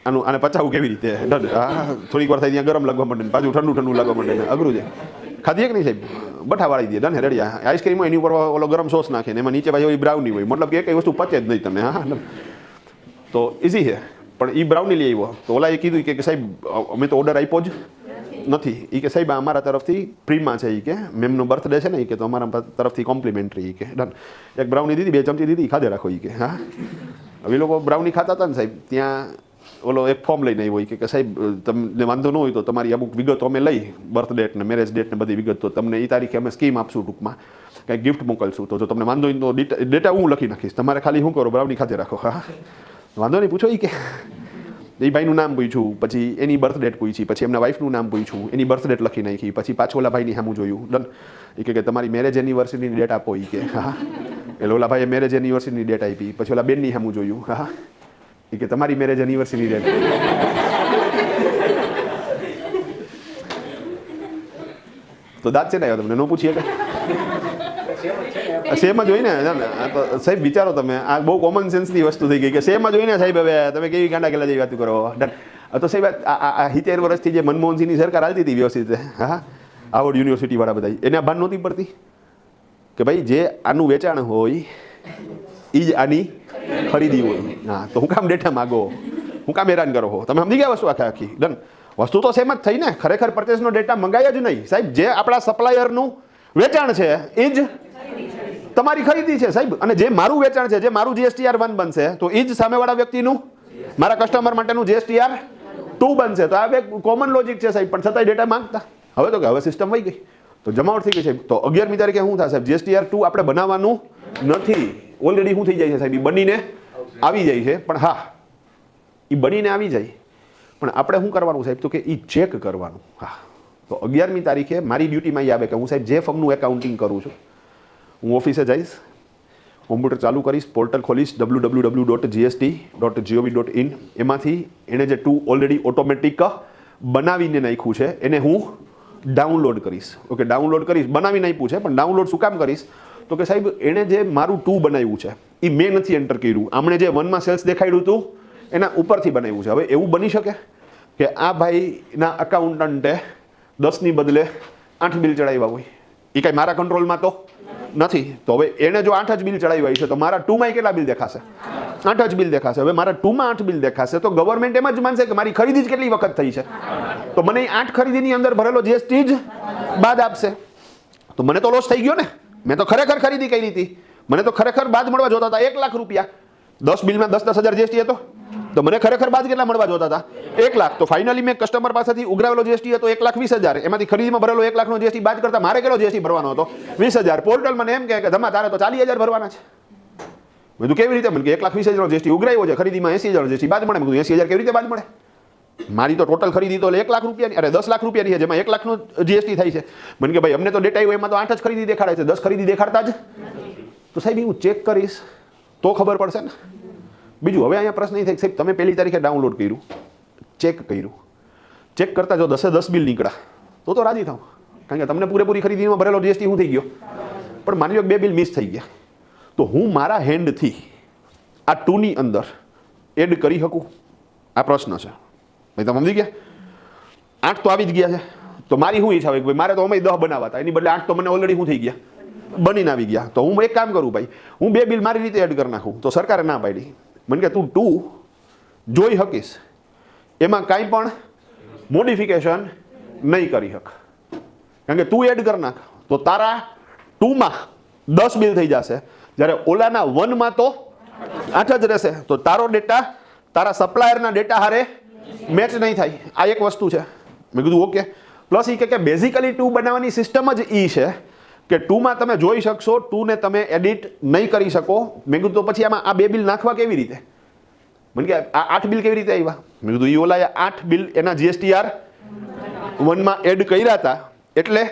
આને પચાવવું કેવી રીતે. હા, થોડીક વાર થાય ત્યાં ગરમ લાગવા માંડે, પાછું ઠંડુ લાગવા માંડે, અઘરું છે. ખાધી કે નહીં સાહેબ? બઠા વાળી દે. ડન. રેડી. આઈસ્ક્રીમ હોય એની ઉપર ઓલો ગરમ સોસ નાખે ને એમાં નીચે પાછી બ્રાઉની હોય, મતલબ કે કઈ વસ્તુ પચે જ નહીં તમે. હા, તો ઇઝી છે. પણ એ બ્રાઉની લઈ આવ્યો તો ઓલા એ કીધું કે સાહેબ અમે તો ઓર્ડર આપ્યો જ નથી. એ કે સાહેબ અમારા તરફથી ફ્રીમાં છે. એ કે મેમનો બર્થડે છે ને, એ કે તો અમારા તરફથી કોમ્પ્લિમેન્ટરી. એ કે ડન. એક બ્રાઉની દીધી, 2 ચમચી દીધી, ખાધે રાખો. એ કે હા, હવે લોકો બ્રાઉની ખાતા હતા ને સાહેબ, ત્યાં ઓલો એક ફોર્મ લઈને આવ્યો કે સાહેબ તમને વાંધો ન હોય તો તમારી અમુક વિગતો અમે લઈ, બર્થ ડેટ ને મેરેજ ડેટ ને બધી વિગત, તો તમને એ તારીખે અમે સ્કીમ આપશું, ટૂંકમાં કંઈક ગિફ્ટ મોકલશું. તો જો તમને વાંધો હોય તો ડેટા હું લખી નાખીશ, તમારે ખાલી શું કરો, બ્રાઉની ખાતે રાખો. હા, વાંધો નહીં, પૂછો. એ કે એ ભાઈનું નામ પૂછ્યું, પછી એની બર્થ ડેટ પૂછી, પછી એમના વાઈફનું નામ પૂછ્યું, એની બર્થ ડેટ લખી નાખી, પછી પાછું ઓલા ભાઈની સામું જોયું. ડન. એ કે તમારી મેરેજ એનિવર્સરીની ડેટ આપો. એ કે હા, એટલે ઓલા ભાઈએ મેરેજ એનિવર્સરીની ડેટ આપી. પછી ઓલા બેનની સામું જોયું. હા, એ કે તમારી મેરેજ એનિવર્સરીની ડેટ. તો દાંત છે ને તમને ન પૂછીએ કે સેમ જ હોય ને સાહેબ. વિચારો તમે, આ બહુ કોમન સેન્સની વસ્તુ થઈ ગઈ કે સેમ જ હોય ને સાહેબ. હવે તમે કેવી ગાંડા ગેલા જેવી વાત કરો. તો સાહેબ આ 70 વર્ષથી જે મનમોહનસિંહની સરકાર હાલતી હતી વ્યવસ્થિત, હા, હાવર્ડ યુનિવર્સિટી વાળા બધા, એને આ ભાન નહોતી પડતી કે ભાઈ જે આનું વેચાણ હોય એ જ આની ખરીદી હોય. હા, તો હું કામ ડેટા માગો, હું કામ હેરાન કરો હો? તમે સમજી ગયા વસ્તુ આખી. ડન. વસ્તુ તો સેમ જ થઈ ને. ખરેખર પરચેસનો ડેટા મંગાયા જ નહીં સાહેબ. જે આપણા સપ્લાયરનું વેચાણ છે એ જ તમારી ખરીદી છે સાહેબ. અને જે મારું વેચાણ છે, જે મારું GSTR1 બનશે, તો એ જ સામેવાળા વ્યક્તિનું, મારા કસ્ટમર માટેનું GSTR2 બનશે. તો આ એક કોમન લોજિક છે સાહેબ, પણ છતાંય ડેટા માંગતા. હવે તો કે હવે સિસ્ટમ વહી ગઈ. તો જમાવટ થઈ ગઈ સાહેબ. તો 11મી તારીખે શું થાય સાહેબ? GSTR2 આપણે બનાવવાનું નથી. ઓલરેડી શું થઈ જાય છે સાહેબ? એ બનીને આવી જાય છે. પણ હા, એ બનીને આવી જાય, પણ આપણે શું કરવાનું સાહેબ? તો કે એ ચેક કરવાનું. હા, તો 11મી તારીખે મારી ડ્યુટીમાં એ આવે કે હું સાહેબ જે ફર્મનું એકાઉન્ટિંગ કરું છું, હું ઓફિસે જઈશ, કોમ્પ્યુટર ચાલુ કરીશ, પોર્ટલ ખોલીશ www.gst.gov.in. એમાંથી એણે જે 2 ઓલરેડી ઓટોમેટિક બનાવીને નાખ્યું છે એને હું ડાઉનલોડ કરીશ. ઓકે, ડાઉનલોડ કરીશ. બનાવીને આપ્યું છે પણ ડાઉનલોડ શું કામ કરીશ? તો કે સાહેબ એણે જે મારું 2 બનાવ્યું છે એ મેં નથી એન્ટર કર્યું. આમણે જે 1માં સેલ્સ દેખાડ્યું હતું એના ઉપરથી બનાવ્યું છે. હવે એવું બની શકે કે આ ભાઈના અકાઉન્ટન્ટે 10ની બદલે 8 બિલ ચડાવ્યા હોય. એ કાંઈ મારા કંટ્રોલમાં તો નથી. તો હવે એણે જો 8 જ બિલ ચડાવ્યા છે તો મારા 2માં કેટલા બિલ દેખાશે? 8 જ બિલ દેખાશે. હવે મારા 2માં 8 બિલ દેખાશે તો ગવર્મેન્ટ એમ જ માનશે કે મારી ખરીદી જ કેટલી વખત થઈ છે, તો મને 8 ખરીદીની અંદર ભરેલો GST જ બાદ આપશે. તો મને તો લોસ થઈ ગયો ને. મેં તો ખરેખર ખરીદી કરી હતી, મને તો ખરેખર બાદ મળવા જોતા હતા 1 લાખ રૂપિયા. 10 બિલમાં 10,000 GST હતો તો મને ખરેખર બાદ કેટલા મળવા જોતા હતા? 1 લાખ. તો ફાઇનલી મેં કસ્ટમર પાસેથી ઉઘરાવેલો GST હતો 1,20,000. એમાંથી ખરીદીમાં ભરેલો 1 લાખનો GST બાદ કરતા મારે કેટલો GST ભરવાનો હતો? 20,000. પોર્ટલ મને એમ કહે કે ધમા તારે તો 40,000 ભરવાના છે. મેં કીધું કેવી રીતે? મને કે 1,20,000નો GST ઉઘરાવ્યો છે, ખરીદીમાં 80,000 GST બાદ મળે. મેં કીધું 80,000 કેવી રીતે બાદ મળે? મારી તો ટોટલ ખરીદી તો 1 લાખ રૂપિયાની, અરે 10 લાખ રૂપિયાની છે, જેમાં 1 લાખનો GST થાય છે. મને કે ભાઈ અમને તો ડેટા આવ્યો એમાં તો 8 જ ખરીદી દેખાડે છે, 10 ખરીદી દેખાડતા જ. તો સાહેબ હું ચેક કરીશ તો ખબર પડશે ને. બીજું હવે અહીંયા પ્રશ્ન એ થાય સાહેબ તમે 1લી તારીખે ડાઉનલોડ કર્યું, ચેક કર્યું, ચેક કરતા જો 10 બિલ નીકળ્યા તો રાજી થાવ, કારણ કે તમને પૂરેપૂરી ખરીદીમાં ભરેલો GST શું થઈ ગયો. પણ માની લો 2 બિલ મિસ થઈ ગયા, તો હું મારા હેન્ડથી આ 2ની અંદર એડ કરી શકું? આ પ્રશ્ન છે. ભાઈ તમે સમજી ગયા? 8 તો આવી જ ગયા છે, તો મારી શું ઈચ્છા હોય કે ભાઈ મારે તો અમે 10 બનાવવા હતા, એની બદલે 8 તો મને ઓલરેડી શું થઈ ગયા? બનીને આવી ગયા. તો હું એક કામ કરું ભાઈ, હું 2 બિલ મારી રીતે એડ કરી નાખું. તો સરકારે ના પાડી. મને કે તું 2 જોઈ શકીશ, એમાં કાંઈ પણ મોડિફિકેશન નહીં કરી શક, કારણ કે તું એડ કરી નાખ તો તારા 2માં 10 બિલ થઈ જશે, જ્યારે ઓલાના 1માં તો 8 જ રહેશે. તો તારો ડેટા તારા સપ્લાયરના ડેટા હારે મેચ નહીં થાય. આ એક વસ્તુ છે. મેં કીધું ઓકે. પ્લસ એ કે બેઝિકલી 2 બનાવવાની સિસ્ટમ જ એ છે કે 2માં તમે જોઈ શકશો, 2ને તમે એડિટ નહીં કરી શકો. મેં કીધું તો પછી આમાં આ 2 બિલ નાખવા કેવી રીતે? મને કે આ 8 બિલ કેવી રીતે આવ્યા? મેં કીધું એ ઓલા 8 બિલ એના GSTR1માં એડ કર્યા હતા એટલે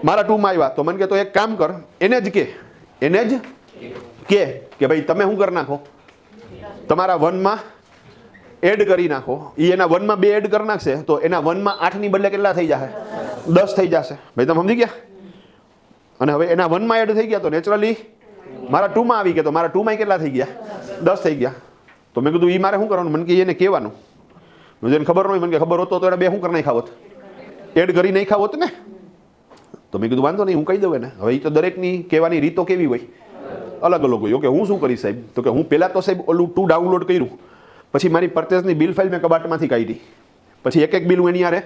મારા 2માં આવ્યા. તો મને કે તો એક કામ કર, એને જ કે ભાઈ તમે શું કરી નાખો, તમારા 1માં એડ કરી નાખો. એ એના 1માં 2 એડ કરી નાખશે તો એના 1માં 8ની બદલે કેટલા થઈ જશે? 10 થઈ જશે. ભાઈ તમે સમજી ગયા? અને હવે એના 1માં એડ થઈ ગયા તો નેચરલી મારા 2માં આવી ગયા, તો મારા 2માં કેટલા થઈ ગયા? 10 થઈ ગયા. તો મેં કીધું એ મારે શું કરવાનું? મને કે એને કહેવાનું. જેને ખબર ન હોય, મને કે ખબર હોતો તો એને 2 શું કરી નાખ્યા હોત? એડ કરી નાખ્યા હોત ને. તો મેં કીધું વાંધો નહીં, હું કહી દઉં એને. હવે એ તો દરેકની કહેવાની રીતો કેવી હોય? અલગ અલગ હોય. ઓકે, હું શું કરીશ સાહેબ? તો કે હું પહેલાં તો સાહેબ ઓલું 2 ડાઉનલોડ કર્યું, પછી મારી પરચેસની બિલ ફાઇલ મેં કબાટમાંથી કાઢી, પછી એક બિલ હું એની હારે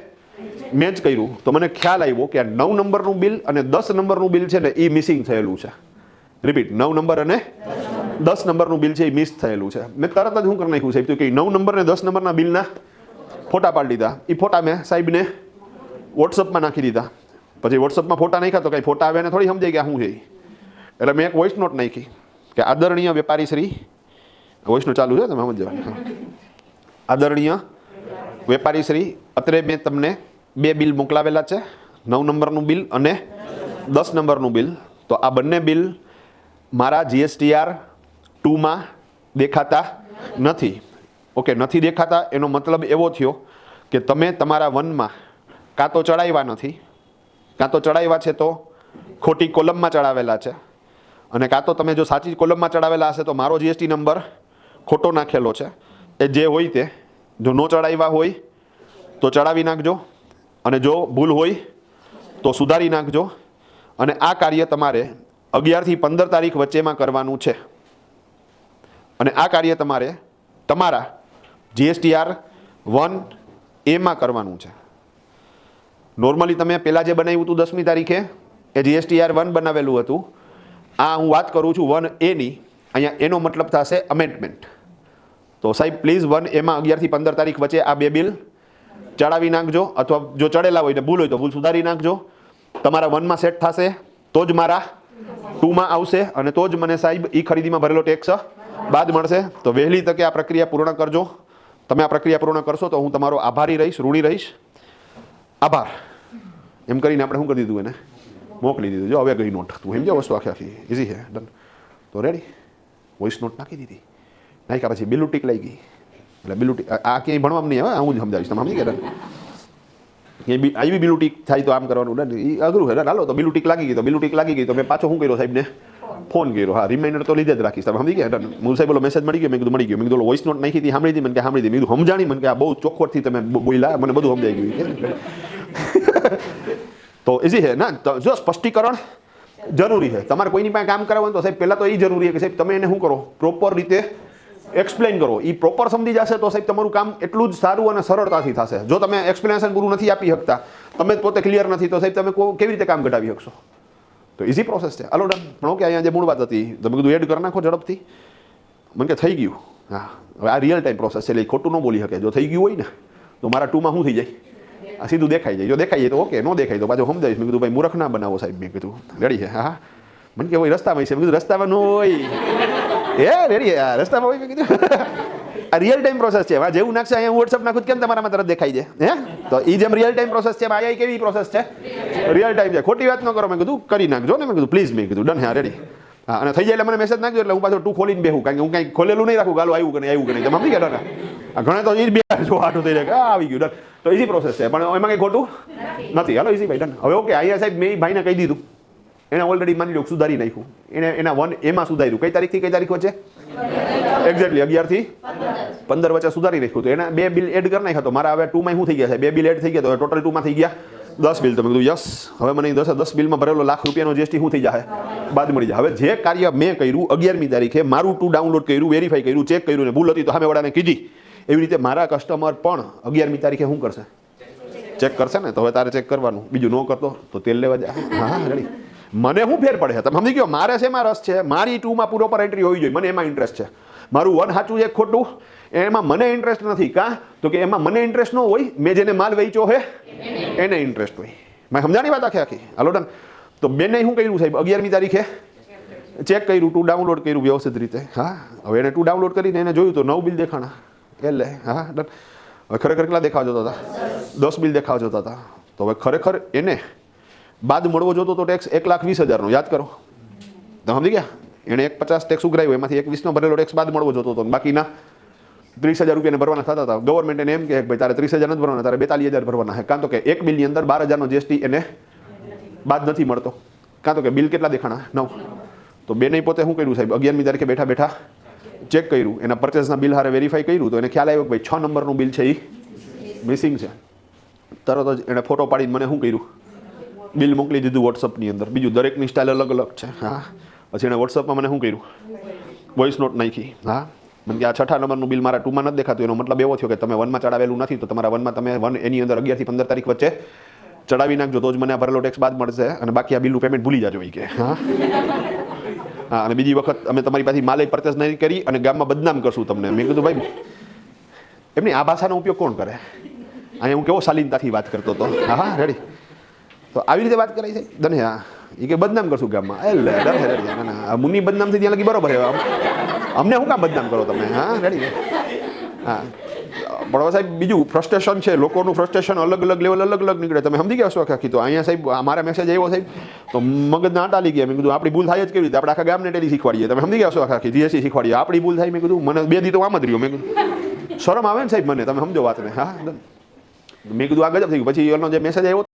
મેચ કર્યું. તો મને ખ્યાલ આવ્યો કે આ 9 નંબરનું બિલ અને 10 નંબરનું બિલ છે ને એ મિસિંગ થયેલું છે. રિપીટ, 9 નંબર અને 10 નંબરનું બિલ છે એ મિસ થયેલું છે. મેં તરત જ શું કરી નાખ્યું સાહેબ? તો કે 9 નંબર અને 10 નંબરના બિલના ફોટા પાડી દીધા. એ ફોટા મેં સાહેબને વોટ્સઅપમાં નાખી દીધા. પછી વોટ્સઅપમાં ફોટા નાખ્યા તો કંઈ ફોટા આવે ને થોડી સમજાય કે શું છે. એટલે મેં એક વોઇસ નોટ નાખી કે આદરણીય વેપારી શ્રી, વોઇસ નોટ ચાલુ છે તમે સમજો. આદરણીય વેપારી શ્રી, અત્રે મેં તમને 2 બિલ મોકલાવેલા છે, 9 નંબરનું બિલ અને 10 નંબરનું બિલ. તો આ બંને બિલ મારા GSTR2માં દેખાતા નથી. ઓકે, નથી દેખાતા એનો મતલબ એવો થયો કે તમે તમારા 1માં કાં તો ચડાવ્યા નથી, કાં તો ચડાવ્યા છે તો ખોટી કોલમમાં ચડાવેલા છે, અને કાં તો તમે જો સાચી કોલમમાં ચડાવેલા હશે તો મારો GST નંબર ખોટો નાખેલો છે. એ જે હોય તે, જો ન ચડાવ્યા હોય તો ચડાવી નાખજો, અને જો ભૂલ હોય તો સુધારી નાખજો. અને આ કાર્ય તમારે 11 થી 15 તારીખ વચ્ચેમાં કરવાનું છે. અને આ કાર્ય તમારે તમારા GSTR1A કરવાનું છે. નોર્મલી તમે પહેલાં જે બનાવ્યું હતું 10મી તારીખે એ GSTR1 બનાવેલું હતું. આ હું વાત કરું છું 1Aની. અહીંયા એનો મતલબ થશે અમેન્ડમેન્ટ. તો સાહેબ પ્લીઝ 1Aમાં 11 થી 15 તારીખ વચ્ચે આ 2 બિલ ચડાવી નાખજો, અથવા જો ચડેલા હોય ને ભૂલ હોય તો ભૂલ સુધારી નાખજો. તમારા 1માં સેટ થશે તો જ મારા 2માં આવશે અને તો જ મને સાહેબ ઈ ખરીદીમાં ભરેલો ટેક્સ બાદ મળશે. તો વહેલી તકે આ પ્રક્રિયા પૂર્ણ કરજો. તમે આ પ્રક્રિયા પૂર્ણ કરશો તો હું તમારો આભારી રહીશ, ઋણી રહીશ. આભાર એમ કરીને આપણે શું કરી દીધું, એને મોકલી દીધું. જો હવે ગઈ નોટ, તું સમજો વસ્તુ આખી ઇઝી છે. ડન. તો રેડી, વોઇસ નોટ નાખી દીધી, નાખ્યા પછી બિલ્લુ ટીક લઈ ગઈ. એટલે બિલ્લુ ટીક આ ક્યાંય ભણવામાં નહીં આવે, હું જ સમજાવીશ, તમે સમજી ગયા. ક્યાંય આવી બિલ્લુ ટીક થાય તો આમ કરવાનું. ડન, એ અઘરું છે. હાલો તો બિલ્લુ ટીક લાગી ગઈ, તો બિલ્લુ ટીક લાગી ગઈ તો મેં પાછો શું કર્યો સાહેબને ફોન કર્યો. હા, રિમાઇન્ડર તો લીધે જ રાખીશ, તમે સમજી ગયા. ડન. હું સાહેબ બોલો મેસેજ મળી ગયો, મેં કીધું મળી ગયો. મેં કીધું વોઇસ નોટ નાખી હતી, સાંભળી હતી, મને કે સાંભળી હતી. મેં કીધું સમજાણી, મને કે આ બહુ ચોખ્ખોટથી તમે બોલ્યા, મને બધું સમજાઈ ગયું. તો ઇઝી છે ના. જો સ્પષ્ટીકરણ જરૂરી છે. તમારે કોઈની પાસે કામ કરાવવાનું તો સાહેબ પહેલાં તો એ જરૂરી છે કે સાહેબ તમે એને શું કરો, પ્રોપર રીતે એક્સપ્લેન કરો. એ પ્રોપર સમજી જશે તો સાહેબ તમારું કામ એટલું જ સારું અને સરળતાથી થશે. જો તમે એક્સપ્લેનેશન પૂરું નથી આપી શકતા, તમે પોતે ક્લિયર નથી, તો સાહેબ તમે કેવી રીતે કામ ઘટાડી શકશો? તો ઇઝી પ્રોસેસ છે. હાલો ડન. પણ ઓકે, અહીંયા જે મૂળ વાત હતી તમે કીધું એડ કરી નાખો ઝડપથી. મને કે થઈ ગયું. હા, હવે આ રિયલ ટાઈમ પ્રોસેસ છે એટલે ખોટું ન બોલી શકે. જો થઈ ગયું હોય ને તો મારા 2માં શું થઈ જાય, આ સીધું દેખાઈ જાય. જો દેખાઈ જાય તો ઓકે, ન દેખાય તો પાછું સમજાવીશ. મેં કીધું ભાઈ મૂર્ખ ના બનાવો સાહેબ. મેં કીધું રેડી છે. હા, મને કે ભાઈ રસ્તામાં છે. મેં કીધું રસ્તામાં ન હોય, રેડી રસ્તામાં હોય. મેં કીધું આ રિયલ ટાઈમ પ્રોસેસ છે. જેવું નાખશે અહીંયા વોટ્સઅપ નાખું કેમ તમારામાં તરત દેખાઈ જાય. તો એ જેમ રિયલ ટાઈમ પ્રોસેસ છે, અહીંયા કેવી પ્રોસેસ છે, રિયલ ટાઈમ છે. ખોટી વાત ન કરો. મેં કીધું કરી નાખજો ને. મેં કીધું પ્લીઝ. મેં કીધું ડન. હા રેડી. હા, અને થઈ જાય એટલે મને મેસેજ નાખજો એટલે હું પાછો 2 ખોલીને બેહું, કારણ કે હું કંઈ ખોલેલું નહીં રાખું. ગાલો આવ્યું કે નહીં, આવ્યું કે નહીં, તમે સમજી ગયા. ઘણા તો એ બે જો આટું થઈ જાય આવી ગયું. ડન. તો ઇઝી પ્રોસેસ છે, પણ એમાં કંઈ ખોટું નથી. હાલો ઇઝી ભાઈ. ડન. હવે ઓકે, અહીંયા સાહેબ મેં ભાઈને કહી દીધું, એને ઓલરેડી માની લો સુધારી નાખ્યું. એને એના 1 એમાં સુધાર્યું. કઈ તારીખથી કઈ તારીખ વચ્ચે? એક્ઝેક્ટલી 11 થી 15 વચ્ચે સુધારી રાખ્યું. તો એના 2 બિલ એડ કરી નાખ્યા. તો મારા હવે 2માં શું થઈ ગયા છે, 2 બિલ એડ થઈ ગયા. તો ટોટલ 2માં થઈ ગયા 10 બિલ. તો મેં કીધું યસ. હવે મને 10 બિલમાં ભરેલો ₹1,00,000 જીએસટી શું થઈ જાય, બાદ મળી જાય. હવે જે કાર્ય મેં કર્યું 11મી તારીખે, મારું 2 ડાઉનલોડ કર્યું, વેરીફાઈ કર્યું, ચેક કર્યું, ને ભૂલ હતી તો સામેવાળાને કીધી, એવી રીતે મારા કસ્ટમર પણ 11મી તારીખે શું કરશે, ચેક કરશે ને. તો હવે તારે ચેક કરવાનું. બીજું ન કરતો તો તેલ લેવા જાય. હા રેડી. મને શું ફેર પડે છે, તમે સમજી ગયો. મારે શેમાં રસ છે, મારી 2માં પ્રોપર એન્ટ્રી હોવી જોઈએ, મને એમાં ઇન્ટરેસ્ટ છે. મારું 1 સાચું છે ખોટું એમાં મને ઇન્ટરેસ્ટ નથી. કાં તો કે એમાં મને ઇન્ટરેસ્ટ ન હોય, મેં જેને માલ વેચ્યો છે એને ઇન્ટરેસ્ટ હોય. મેં સમજાણી વાત આખી. હાલો ડન. તો બેને શું કર્યું સાહેબ, 11મી તારીખે ચેક કર્યું, 2 ડાઉનલોડ કર્યું વ્યવસ્થિત રીતે. હા, હવે એને 2 ડાઉનલોડ કરીને એને જોયું તો 9 બિલ દેખાણા. એટલે હા ડન. હવે ખરેખર કેટલા દેખાવા જોતા હતા, 10 બિલ દેખાવા જોતા હતા. તો હવે ખરેખર એને બાદ મળવો જોતો તો ટેક્સ 1,20,000નો. યાદ કરો, તમે સમજી ગયા. એણે 1,50 ટેક્સ ઉઘરાવ્યો, એમાંથી 21નો ભરેલો ટેક્સ બાદ મળવો જોતો હતો. બાકીના 30,000 રૂપિયાને ભરવાના થતા હતા. ગવર્મેન્ટ એને એમ કે ભાઈ તારે 30,000 નથી ભરવાના, તારે 42,000 ભરવાના છે. કાં તો કે 1 બિલની અંદર 12,000નો જીએસટી એને બાદ નથી મળતો. કાં તો કે બિલ કેટલા દેખાણા, 9. તો બેને પોતે શું કર્યું સાહેબ, 11મી તારીખે બેઠા બેઠા ચેક કર્યું, એના પરચેસના બિલ હારે વેરીફાઈ કર્યું. તો એને ખ્યાલ આવ્યો કે ભાઈ 6 નંબરનું બિલ છે એ મિસિંગ છે. તરત જ એણે ફોટો પાડીને મને શું કર્યું, બિલ મોકલી દીધું વોટ્સઅપની અંદર. બીજું દરેકની સ્ટાઇલ અલગ અલગ છે. હા, પછી એણે વોટ્સઅપમાં મને શું કર્યું, વોઇસ નોટ નાખી. હા, મને કે આ 6 નંબરનું બિલ મારા 2માં નથી દેખાતું. એનો મતલબ એવો થયો કે તમે 1માં ચડાવેલું નથી, તો તમારા 1માં તમે એની અંદર 11 થી 15 તારીખ વચ્ચે ચડાવી નાખજો, તો જ મને આ ભરેલો ટેક્સ બાદ મળશે. અને બાકી આ બિલનું પેમેન્ટ ભૂલી જાજો એ કે. હા હા, અને બીજી વખત અમે તમારી પાસેથી માલ પરચેસ નહીં કરી અને ગામમાં બદનામ કરશું તમને. મેં કીધું ભાઈ એમની આ ભાષાનો ઉપયોગ કોણ કરે? અહીંયા હું કેવો શાલીનતાથી વાત કરતો હતો. હા હા રેડી. તો આવી રીતે વાત કરાય છે દને. હા, એ કે બદનામ કરશું ગામમાં. એટલે ડર મુની બદનામ થઈ ત્યાં લગી બરોબર છે. અમને શું કામ બદનામ કરો તમે? હા રેડી. હા, પણ સાહેબ બીજું ફ્રસ્ટ્રેશન છે, લોકોનું ફ્રસ્ટ્રેશન અલગ અલગ લેવલ અલગ અલગ નીકળે. તમે સમજી ગયા છો આખી. તો અહીંયા સાહેબ મારા મેસેજ આવ્યો સાહેબ, તો મગજના આટા લઈ ગયા. મેં કીધું આપણી ભૂલ થાય જ કેવી રીતે, આપણે આખા ગામને ટેલી શીખવાડીએ. તમે સમજી ગયા છો આખી જીએસટી શીખવાડીએ, આપણી ભૂલ થાય. મેં કીધું મને 2 દી તો આમ જ રહ્યો. મેં કીધું શરમ આવે ને સાહેબ મને, તમે સમજો વાતને. હા, મેં કીધું આ ગજબ થઈ ગયું. પછી એનો જે મેસેજ આવ્યો